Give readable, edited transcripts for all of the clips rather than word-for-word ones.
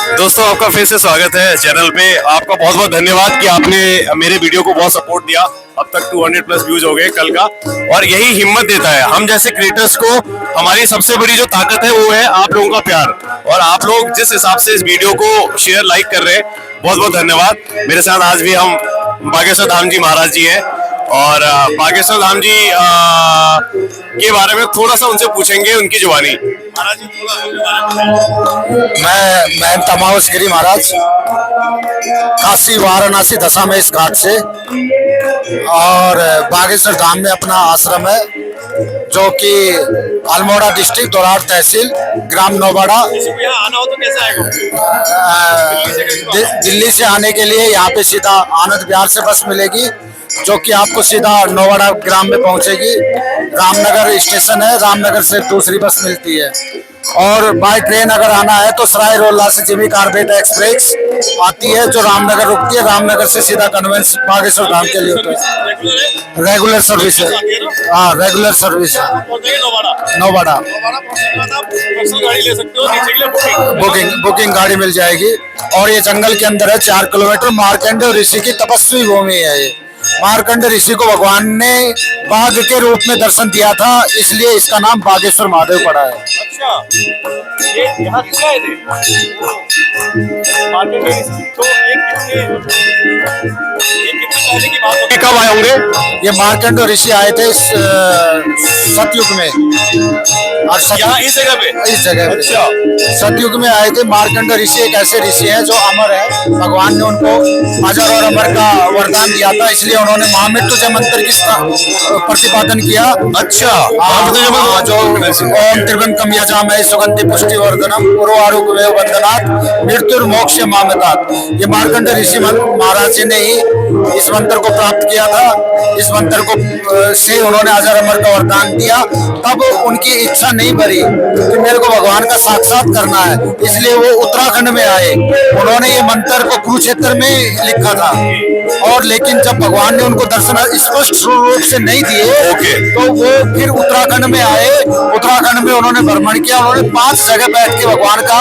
दोस्तों आपका फिर से स्वागत है चैनल पे। आपका बहुत बहुत धन्यवाद कि आपने मेरे वीडियो को बहुत सपोर्ट दिया। अब तक 200 प्लस व्यूज हो गए कल का, और यही हिम्मत देता है हम जैसे क्रिएटर्स को। हमारी सबसे बड़ी जो ताकत है वो है आप लोगों का प्यार, और आप लोग जिस हिसाब से इस वीडियो को शेयर लाइक कर रहे हैं, बहुत बहुत धन्यवाद। मेरे साथ आज भी हम बागेश्वर धाम जी महाराज जी हैं, और बागेश्वर धाम जी के बारे में थोड़ा सा उनसे पूछेंगे, उनकी जुबानी। महाराज जी मैं तमावस गिरी महाराज, काशी वाराणसी दशा में इस घाट से, और बागेश्वर धाम में अपना आश्रम है जो कि अल्मोड़ा डिस्ट्रिक्ट दोरार तहसील ग्राम नौबाड़ा। आना हो तो कैसे आएगा? दिल्ली से आने के लिए यहाँ पे सीधा आनंद विहार से बस मिलेगी जो कि आपको सीधा नौबाड़ा ग्राम में पहुंचेगी। रामनगर स्टेशन है, रामनगर से दूसरी बस मिलती है। और बाय ट्रेन अगर आना है तो सराय रोला से जिमी कार्बेट एक्सप्रेस आती है जो रामनगर रुकती है। रामनगर से सीधा कन्वेंस बागेश्वर धाम के लिए होता है। रेगुलर सर्विस है, हाँ रेगुलर सर्विस है। नौबाड़ा बुकिंग गाड़ी मिल जाएगी। और ये जंगल के अंदर है, 4 किलोमीटर। मार्कंडेय ऋषि की तपस्वी भूमि है ये। मार्कंडेय ऋषि को भगवान ने बाघ के रूप में दर्शन दिया था, इसलिए इसका नाम बागेश्वर महादेव पड़ा है। अच्छा, ये यहाँ क्या है? कब आए होंगे? ये मार्कंडेय ऋषि आए थे सतयुग में, और यहाँ इस जगह पे। अच्छा, सतयुग में आए थे। मार्कंडेय ऋषि एक ऐसे ऋषि हैं जो अमर है। भगवान ने उनको अजर और अमर का वरदान दिया था, इसलिए उन्होंने महामृत्युंजय मंत्र की प्रतिपादन किया। अच्छा, जो ओम त्रिभंगम यजामहे सुगंधि पुष्टिवर्धनम उर्वारुकमेव वंदनात् मृत्युर्मोक्ष मामतात्। ये मार्कंडेय ऋषि महाराज जी ने ही इस मंत्र को प्राप्त किया था। इस मंत्र को से उन्होंने अजर अमर का वरदान दिया। तब उनकी इच्छा नहीं भरी कि मेरे को भगवान का साक्षात करना है, इसलिए वो उत्तराखंड में आए। उन्होंने ये मंत्र को कुरुक्षेत्र में लिखा था, और लेकिन जब भगवान ने उनको दर्शन स्पष्ट रूप से नहीं दिए तो वो फिर उत्तराखंड में आए। उत्तराखंड में उन्होंने भ्रमण किया। उन्होंने 5 जगह बैठ के भगवान का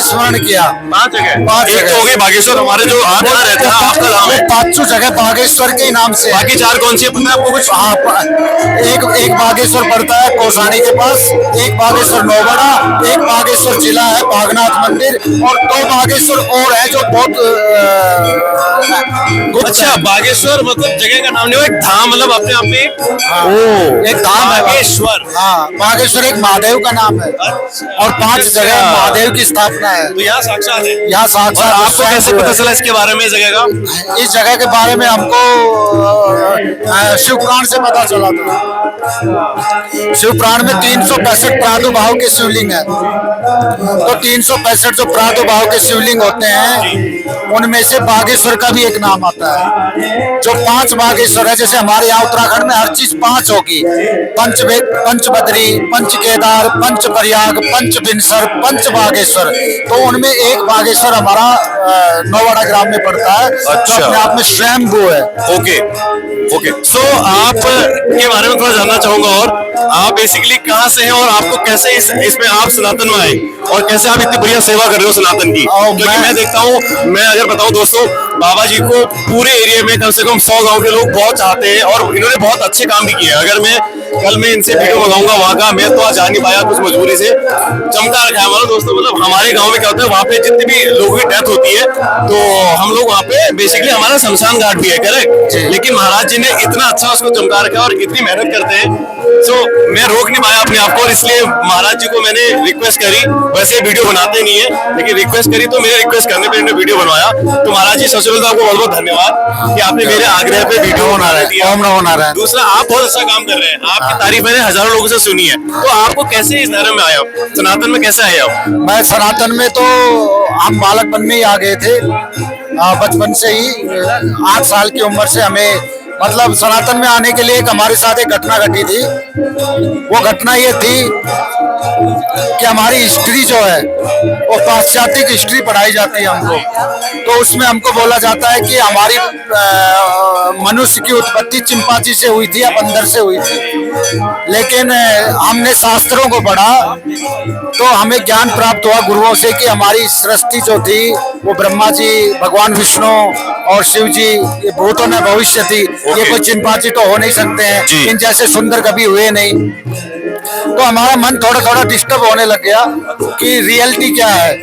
स्मरण किया। 5 जगह हो गई बागेश्वर, हमारे जो आप यहाँ रहते हैं आपका नाम है। 5 जगह बागेश्वर के नाम से। बाकी 4 कौन सी है पता है आपको कुछ? हाँ, एक बागेश्वर पड़ता है कौसानी के पास, एक बागेश्वर नौबाड़ा, एक बागेश्वर जिला है बागनाथ मंदिर, और 2 बागेश्वर और है जो बहुत अच्छा, बागेश्वर मतलब जगह का नाम नहीं, वो एक धाम, मतलब अपने आप में एक धाम है बागेश्वर। हाँ, बागेश्वर एक महादेव का नाम है। और 5 जगह महादेव की स्थापना है। तो यहाँ साक्षात है। यहाँ साक्षात। आपको कैसे पता चला इसके बारे में, जगह का? इस जगह के बारे में हमको शिव पुराण से पता चला था। शिव पुराण में 365 प्रादुर्भाव के शिवलिंग है। तो 365 जो प्रादुर्भाव के शिवलिंग होते हैं उनमें से बागेश्वर का भी एक नाम आता है। जो 5 बागेश्वर है, जैसे हमारे यहाँ उत्तराखंड में हर चीज 5 होगी। पंचबद्री, पंच केदार, पंच प्रयाग, पंच बिनसर, पंच बागेश्वर। तो उनमें एक बागेश्वर हमारा नौबाड़ा ग्राम में पड़ता है। अच्छा। जो अपने आप में स्वयंभू है। ओके। सो आप के बारे में थोड़ा जानना चाहूंगा, और आप बेसिकली कहाँ से हैं, और आपको कैसे इसमें आप सनातन में आए, और कैसे आप इतनी बढ़िया सेवा कर रहे हो सनातन की? क्योंकि मैं देखता हूँ, मैं अगर बताऊँ दोस्तों, बाबा जी को पूरे एरिया में कम से कम 100 गांव के लोग बहुत चाहते हैं, और इन्होंने बहुत अच्छे काम भी किए हैं। अगर मैं कल मैं इनसे वीडियो मंगाऊंगा वहाँ का, मैं तो आज जा नहीं पाया कुछ मजबूरी से। चमका रखा है हमारा दोस्तों। मतलब हमारे गाँव में क्या होता है, वहाँ पे जितनी भी लोगों की डेथ होती है तो हम लोग वहाँ पे बेसिकली हमारा शमशान घाट भी है, करेक्ट? लेकिन महाराज जी ने इतना अच्छा उसको चमका रखा है और इतनी मेहनत करते हैं। सो मैं रोक नहीं पाया अपने आप को, और इसलिए महाराज जी को मैंने रिक्वेस्ट करी। वैसे वीडियो बनाते नहीं है, लेकिन रिक्वेस्ट करी तो मेरे रिक्वेस्ट करने पे इन्होंने वीडियो बनवाया। तो महाराज जी सबसे पहले आपको बहुत बहुत धन्यवाद कि आपने मेरे आग्रह पे वीडियो बना रहा है। दूसरा, आप बहुत अच्छा काम कर रहे हैं। आपकी तारीफ मैंने हजारों लोगों से सुनी है। तो आपको कैसे इस धर्म में आया, सनातन में कैसे आए आप? मैं सनातन में तो हम बालकपन में ही आ गए थे। बचपन से ही 8 साल की उम्र से हमें मतलब सनातन में आने के लिए एक हमारे साथ एक घटना घटी थी। वो घटना ये थी कि हमारी हिस्ट्री जो है वो पाश्चात्य हिस्ट्री पढ़ाई जाती है हमको, तो उसमें हमको बोला जाता है कि हमारी मनुष्य की उत्पत्ति चिंपांजी से हुई थी या बंदर से हुई थी। लेकिन हमने शास्त्रों को पढ़ा तो हमें ज्ञान प्राप्त हुआ गुरुओं से कि हमारी सृष्टि जो थी वो ब्रह्मा जी, भगवान विष्णु और शिव जी, ये भूतों में भविष्य थी। ये कोई चिंपांजी तो हो नहीं सकते हैं, इन जैसे सुंदर कभी हुए नहीं। तो हमारा मन थोड़ा थोड़ा डिस्टर्ब होने लग गया कि रियलिटी क्या है।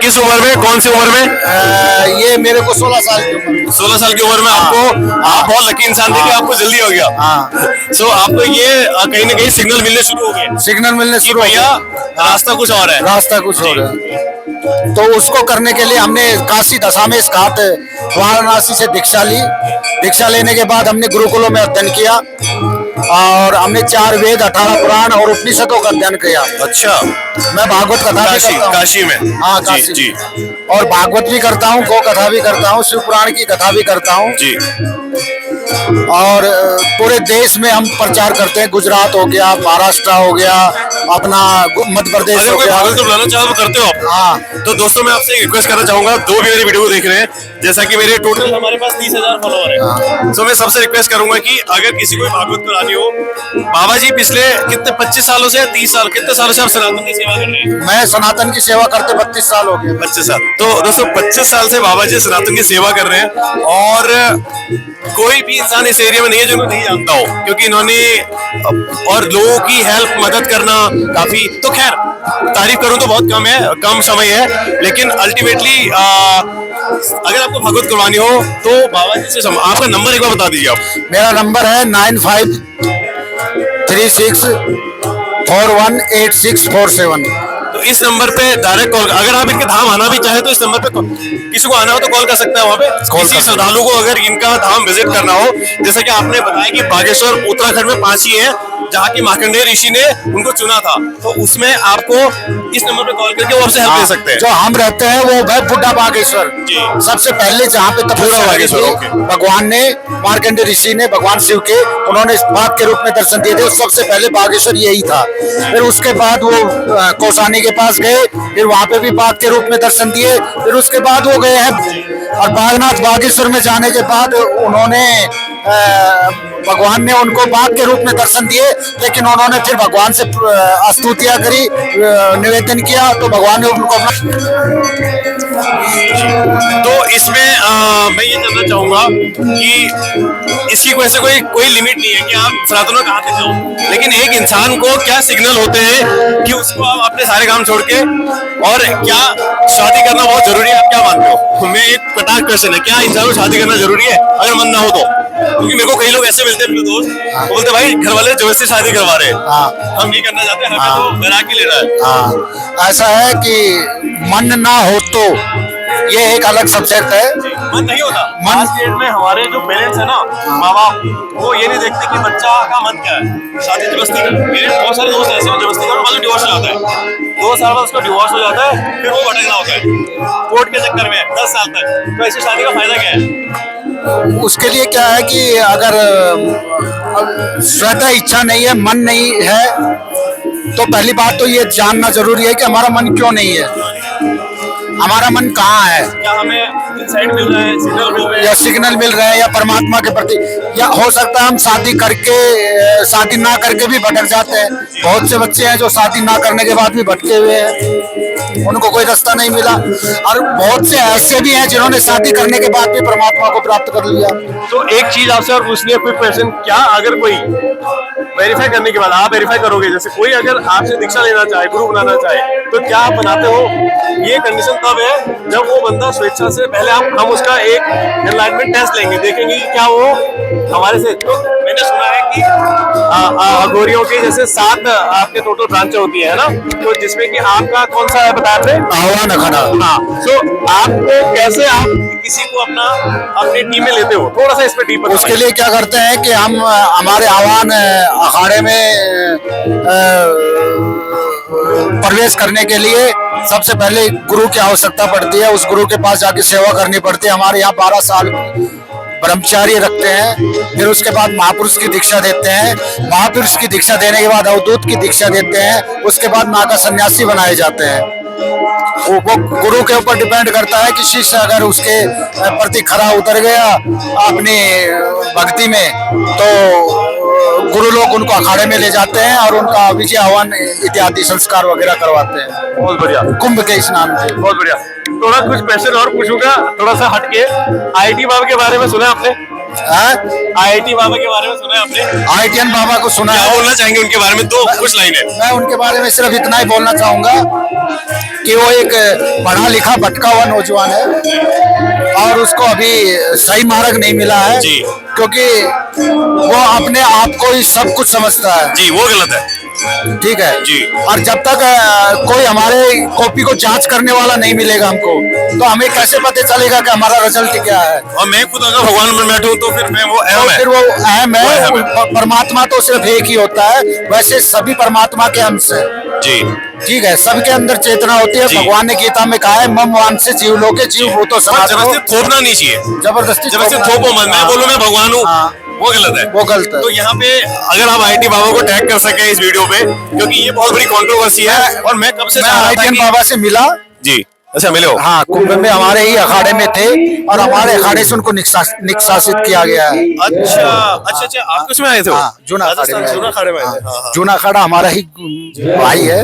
किस उम्र में, कौन सी उम्र में? ये मेरे को 16 साल की उम्र। 16 साल की उम्र में आपको, आप बहुत लकी इंसान थे कि आपको जल्दी हो गया। हाँ। सो आपको ये कहीं ना कहीं सिग्नल मिलने शुरू हो गए, सिग्नल मिलने शुरू हो भैया गया, रास्ता कुछ और है, रास्ता कुछ और है। तो उसको करने के लिए हमने काशी दशामेश घाट वाराणसी से दीक्षा ली। दीक्षा लेने के बाद हमने गुरुकुलों में अध्ययन किया और हमने 4 वेद, 18 पुराण और उपनिषदों का अध्ययन किया। अच्छा, मैं भागवत कथा भी करता हूँ। काशी में? हाँ, काशी जी। और भागवत भी करता हूँ, गौ कथा भी करता हूँ, शिव पुराण की कथा भी करता हूँ जी। और पूरे देश में हम प्रचार करते हैं। गुजरात हो गया, महाराष्ट्र हो गया, अपना मध्य प्रदेश अगर हो कोई गया। भागवत बुलाना चाहो तो करते हो आप? हाँ। तो दोस्तों मैं आपसे एक रिक्वेस्ट करना चाहूंगा, जो भी मेरी वीडियो को देख रहे हैं, जैसा कि मेरे टोटल हमारे पास 30,000 फॉलोअर है, तो मैं सबसे रिक्वेस्ट करूंगा कि अगर किसी को भागवत करानी हो, बाबा जी पिछले कितने 25 सालों से 30 साल, कितने सालों से आप सनातन की सेवा कर रहे हैं? मैं सनातन की सेवा करते 32 साल हो गए। 25 साल। तो दोस्तों 25 साल से बाबा जी सनातन की सेवा कर रहे हैं और कोई भी इंसान इस एरिया में नहीं है जो इनको नहीं जानता हो, क्योंकि इन्होंने और लोगों की हेल्प, मदद करना काफी, तो खैर तारीफ करूं तो बहुत कम है, कम समय है, लेकिन अल्टीमेटली अगर आपको भागवत करवानी हो तो बाबा जी से आपका नंबर एक बार बता दीजिए आप। मेरा नंबर है 9536418647। तो इस नंबर पे डायरेक्ट कॉल, अगर आप इनके धाम आना भी चाहे तो इस नंबर पे किसी को आना हो तो कॉल कर सकते हैं। वहाँ पे किसी श्रद्धालु को अगर इनका धाम विजिट करना हो, जैसा कि आपने बताया कि बागेश्वर उत्तराखंड में 5 ही है जहाँ की मार्कंडेय ऋषि ने उनको चुना था, तो उसमें आपको इस नंबर पे कॉल करके वो आपसे हेल्प ले सकते हैं। जो हम रहते हैं वो है बुड्ढा बागेश्वर। सबसे पहले जहाँ पे तपस्या बागेश्वर, की भगवान ने, मार्कंडेय ऋषि ने, भगवान शिव के, उन्होंने बाघ के रूप में दर्शन दिए थे। सबसे पहले बागेश्वर यही था। फिर उसके बाद वो कौसानी के पास गए, फिर वहाँ पे भी बाघ के रूप में दर्शन दिए। फिर उसके बाद वो गए हैं और बागनाथ बागेश्वर में जाने के बाद उन्होंने भगवान ने उनको बाघ के रूप में दर्शन दिए, लेकिन उन्होंने फिर भगवान से स्तुतियां करी, निवेदन किया, तो भगवान ने उनको अपना। तो इसमें मैं ये जानना चाहूंगा कि इसकी वजह से कोई लिमिट नहीं है कि आप सनातनों कहाँ से जाओ, लेकिन एक इंसान को क्या सिग्नल होते हैं कि उसको आप अपने सारे काम छोड़ के, और क्या शादी करना बहुत जरूरी है, आप क्या मानते हो? मैं एक कटाक्ष क्वेश्चन है, क्या इंसान को शादी करना जरूरी है अगर मन ना हो तो? क्योंकि मेरे को कई लोग ऐसे मिलते हैं मेरे दोस्त, वो बोलते भाई घर वाले जबरदस्ती शादी करवा रहे हैं, हम नहीं करना चाहते, हमें तो बना के लेना है। हाँ, ऐसा है कि मन ना हो तो ये एक अलग सब्जेक्ट है। मन नहीं होता। आज के डेट में हमारे जो पेरेंट्स है ना, माँ बाप, वो ये नहीं देखते कि बच्चा का मन क्या है, शादी जबरदस्ती कर। मेरे बहुत सारे दोस्त ऐसे हैं, जबरदस्ती करो, मतलब डिवोर्स हो जाता है, 2 साल बाद उसका डिवोर्स हो जाता है, फिर वो भटकना होता है कोर्ट के चक्कर में 10 साल तक। तो ऐसी शादी का फायदा क्या है? उसके लिए क्या है कि अगर स्वतः इच्छा नहीं है, मन नहीं है, तो पहली बात तो ये जानना जरूरी है कि हमारा मन क्यों नहीं है, हमारा मन कहाँ है। क्या हमें इनसाइट मिल रहा है, सिग्नल मिल रहा है, या सिग्नल मिल रहा है, या परमात्मा के प्रति, या हो सकता है हम शादी करके, शादी ना करके भी भटक जाते हैं। बहुत से बच्चे हैं जो शादी ना करने के बाद भी भटके हुए हैं, उनको कोई रास्ता नहीं मिला। और बहुत से ऐसे भी हैं जिन्होंने शादी करने के बाद भी परमात्मा को प्राप्त कर लिया। तो एक चीज आपसे और पूछनी है, कोई क्वेश्चन, क्या अगर कोई वेरीफाई करने के बाद आप वेरीफाई करोगे, जैसे कोई अगर आपसे दीक्षा लेना चाहे, गुरु बनाना चाहे, तो क्या आप बनाते हो? ये कंडीशन तब है जब वो बंदा स्वेच्छा से, पहले हम उसका एक एनलाइटमेंट टेस्ट लेंगे, देखेंगे कि क्या वो हमारे से। तो मैंने सुना है कि अघोरियों के जैसे 7 आपके टोटल ब्रांचें होती है ना, तो जिसमें कि आपका कौन सा है बता रहे? आह्वान अखाड़ा। हाँ, तो आपको कैसे आप किसी को अपनी टीम में लेते हो, थोड़ा सा इस पे डीप बताइए। उसके लिए क्या करते हैं कि हम हमारे आह्वान अखाड़े में प्रवेश करने के लिए सबसे पहले गुरु की आवश्यकता पड़ती है। उस गुरु के पास जाके सेवा करनी पड़ती है। हमारे यहाँ ब्रह्मचारी रखते हैं, फिर उसके बाद महापुरुष की दीक्षा देते हैं, महापुरुष की दीक्षा देने के बाद अवधूत की दीक्षा देते हैं, उसके बाद माँ का सन्यासी बनाए जाते हैं। वो गुरु के ऊपर डिपेंड करता है कि शिष्य अगर उसके प्रति खरा उतर गया अपनी भक्ति में, तो गुरु लोग उनको अखाड़े में ले जाते हैं और उनका विजय हवन इत्यादि संस्कार वगैरह करवाते हैं। बहुत बढ़िया, कुंभ के स्नान पे। बहुत बढ़िया। थोड़ा कुछ क्वेश्चन और पूछूंगा, थोड़ा सा हटके। आईआईटी बाबा के बारे में सुना है आपने? आईआईटी बाबा के बारे में सुना है आपने? आईआईटीएन बाबा को सुना क्या है। बोलना चाहेंगे उनके बारे में? दो कुछ लाइनें। मैं उनके बारे में सिर्फ इतना ही बोलना चाहूंगा कि वो एक पढ़ा लिखा भटका हुआ नौजवान है और उसको अभी सही मार्ग नहीं मिला है जी। क्योंकि वो अपने आप को ही सब कुछ समझता है। जी, वो गलत है। ठीक है जी। और जब तक कोई हमारे कॉपी को जांच करने वाला नहीं मिलेगा हमको, तो हमें कैसे पता चलेगा कि हमारा रिजल्ट क्या है। और मैं खुद अगर भगवान में बैठूं तो फिर मैं वो अहम है। फिर वो अहम वो है। अहम है। परमात्मा तो सिर्फ एक ही होता है, वैसे सभी परमात्मा के अंश है। जी ठीक है, सबके अंदर चेतना होती है। जी। भगवान ने गीता में कहा है, मम वान से जीव लोके जीव भूतो और सनातनो। जबरदस्ती थोपना नहीं चाहिए। जबरदस्ती थोपो मत। मैं बोलूं मैं भगवान हूँ, हाँ। वो गलत है। वो गलत है। तो यहाँ पे अगर आप आईआईटी बाबा को टैग कर सके इस वीडियो पे, क्योंकि ये बहुत बड़ी कंट्रोवर्सी है और मैं कब से मैं चाह रहा था आईआईटीएन कि बाबा से मिला। जी। अच्छा, मिले हो? हाँ, कुंभ में हमारे ही अखाड़े में थे और हमारे अखाड़े से उनको निष्कासित किया गया है। अच्छा अच्छा अच्छा, आप किसमें आए थे? हाँ, जूना अखाड़े में। जूना अखाड़े में आए थे। हाँ, जूना अखाड़ा हमारा ही भाई है,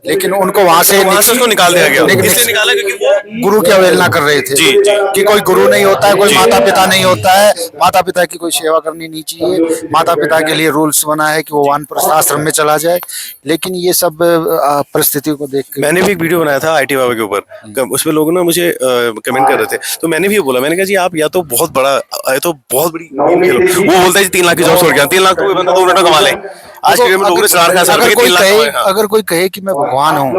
लेकिन उनको वहां से उसको निकाल दिया गया। इसलिए निकाला क्योंकि वो गुरु की अवहेलना कर रहे थे। जी, जी। कि कोई गुरु नहीं होता है, कोई माता पिता नहीं होता है, माता पिता की कोई सेवा करनी नहीं चाहिए, माता पिता के लिए रूल्स बना है कि वो वानप्रस्थ आश्रम में चला जाए। लेकिन ये सब परिस्थितियों को देख के मैंने भी एक वीडियो बनाया था आईटी बाबा के ऊपर। उसमें लोग ना मुझे कमेंट कर रहे थे, तो मैंने भी ये बोला, मैंने कहा जी आप या तो बहुत बड़ा, या तो बहुत बड़ी गेम खेलो। वो बोलता है जी 3 लाख की जॉब छोड़ गया। 3 लाख तो कोई बंदा 2 मिनट में कमा ले। आज के डेट में लोगों ने 4 लाख अगर कोई कहे कि मैं भगवान हूँ,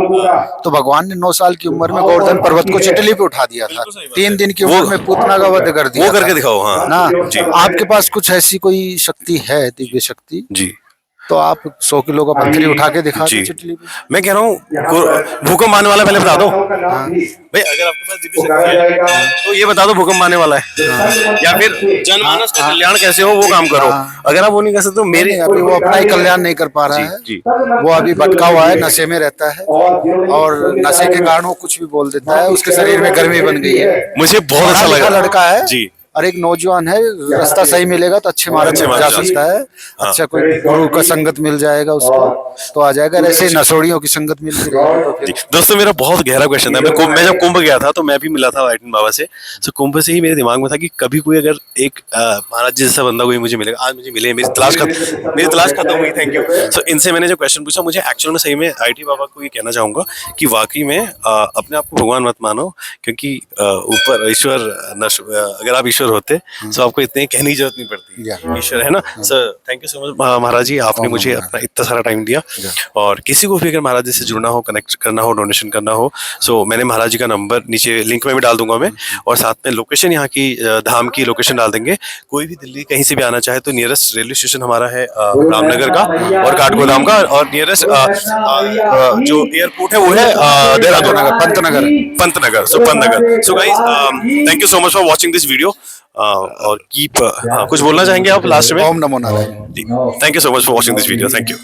तो भगवान ने 9 साल की उम्र में गोवर्धन पर्वत को चिटली पे उठा दिया था। 3 दिन की उम्र में पूतना का वध कर दिया। वो करके दिखाओ। हाँ ना जी। आपके पास कुछ ऐसी कोई शक्ति है, दिव्य शक्ति, जी। तो आप 100 किलो का पत्थर उठा के दिखा दो चिटली पे। मैं कह रहा हूँ भूकंप आने वाला, पहले बता दो भाई। अगर आपके पास दिव्य शक्ति है तो ये बता दो भूकंप आने वाला है, या फिर जनमानस का कल्याण कैसे हो वो काम करो। अगर आप वो नहीं कर सकते तो मेरे अभी वो अपना ही कल्याण नहीं कर पा रहा है। जी। वो अभी भटका हुआ है, नशे में रहता है और नशे के कारण वो कुछ भी बोल देता है। उसके शरीर में गर्मी बन गई है। मुझे बहुत अच्छा लगा। लड़का है जी। और एक नौजवान है, रास्ता सही मिलेगा तो अच्छे मार्ग में जा सकता है। अच्छा कोई गुरु का संगत मिल जाएगा उसको तो आ जाएगा। ऐसे नशोड़ियों की संगत मिलती रहेगी तो फिर। दोस्तों मेरा बहुत गहरा क्वेश्चन है। मैं जब कुंभ गया था तो मैं भी मिला था आईआईटी बाबा से। तो कुंभ से ही मेरे दिमाग में था कि कभी कोई अगर एक महाराज जी जैसा बंदा कोई मुझे मिलेगा। आज मुझे मिले, मेरी तलाश खत्म हुई। Thank you. सो इनसे मैंने जो क्वेश्चन पूछा, मुझे एक्चुअल में सही में आईआईटी बाबा को ये कहना चाहूंगा कि वाकई में अपने आप को भगवान मत मानो, क्योंकि ऊपर ईश्वर, अगर आप ईश्वर होते तो आपको इतने कहने की जरूरत नहीं पड़ती। ईश्वर है ना। Sir thank you so much महाराज जी, आपने मुझे अपना इतना सारा टाइम दिया। और किसी को भी अगर महाराज जी से जुड़ना हो, कनेक्ट करना हो, डोनेशन करना हो, सो मैंने महाराज जी का नंबर नीचे लिंक में भी डाल दूंगा मैं, और साथ में लोकेशन, यहाँ की धाम की लोकेशन डाल देंगे। कोई भी दिल्ली कहीं से भी आना चाहे तो नियरेस्ट रेलवे स्टेशन हमारा है रामनगर का और काठगोदाम का, और नियरेस्ट जो एयरपोर्ट है वो है Dehradun, Pantnagar. So Pantnagar. So guys thank you so much for watching this video. और कीप कुछ बोलना चाहेंगे आप लास्ट में? ओम नमो नारायण। Thank you so much for watching this video. Thank you.